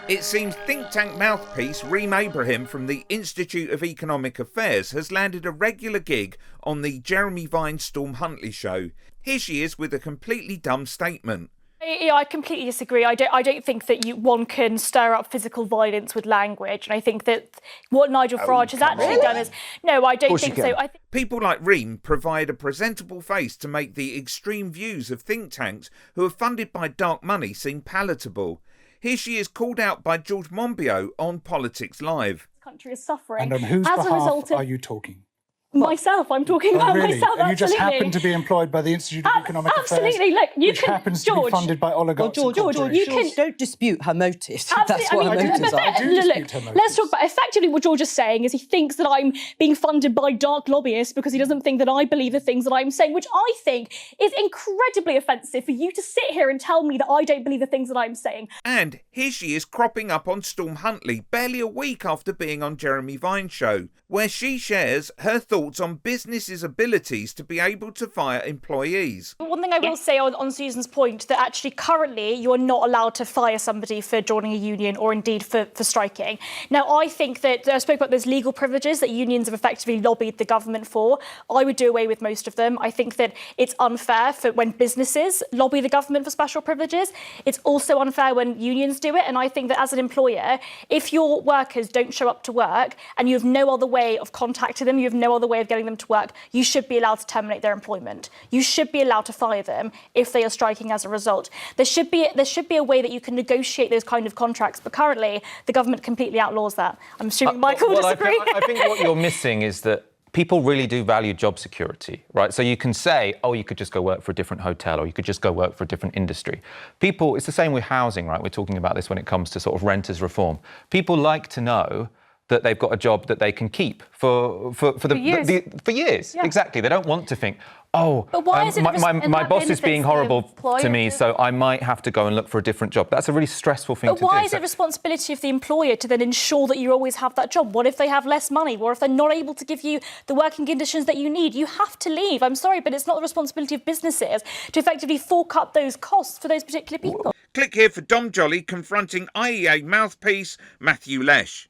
It seems think tank mouthpiece Reem Ibrahim from the Institute of Economic Affairs has landed a regular gig on the Jeremy Vine Storm Huntley show. Here she is with a completely dumb statement. Yeah, I completely disagree. I don't think that one can stir up physical violence with language, and I think that what Nigel Farage has actually done is no. I don't think so. People like Reem provide a presentable face to make the extreme views of think tanks who are funded by dark money seem palatable. Here she is called out by George Monbiot on Politics Live. The country is suffering. And on whose behalf are you talking? Myself, I'm talking about myself. And you just happen to be employed by the Institute of Economic Affairs, look, which happens to be funded by oligarchs. George, don't dispute her motives. That's what her motives are. I do dispute her motives. Let's talk about effectively what George is saying is he thinks that I'm being funded by dark lobbyists because he doesn't think that I believe the things that I'm saying, which I think is incredibly offensive for you to sit here and tell me that I don't believe the things that I'm saying. And here she is cropping up on Storm Huntley barely a week after being on Jeremy Vine's show, where she shares her thoughts on businesses' abilities to be able to fire employees. But one thing I will say on Susan's point, that actually currently you are not allowed to fire somebody for joining a union or indeed for striking. Now, I think that I spoke about those legal privileges that unions have effectively lobbied the government for. I would do away with most of them. I think that it's unfair for when businesses lobby the government for special privileges. It's also unfair when unions do it. And I think that as an employer, if your workers don't show up to work and you have no other way of contacting them, you have no other way of getting them to work, you should be allowed to terminate their employment. You should be allowed to fire them if they are striking as a result. There should be a way that you can negotiate those kind of contracts, but currently the government completely outlaws that. I'm assuming Michael will disagree. I think what you're missing is that people really do value job security, right? So you can say, oh, you could just go work for a different hotel or you could just go work for a different industry. People, it's the same with housing, right? We're talking about this when it comes to sort of renters reform. People like to know that they've got a job that they can keep for years. Yeah. Exactly. They don't want to think, oh, my boss is being horrible to me, so I might have to go and look for a different job. That's a really stressful thing to do. But why is it responsibility of the employer to then ensure that you always have that job? What if they have less money? Or if they're not able to give you the working conditions that you need? You have to leave. I'm sorry, but it's not the responsibility of businesses to effectively fork up those costs for those particular people. Click here for Dom Jolly confronting IEA mouthpiece Matthew Lesh.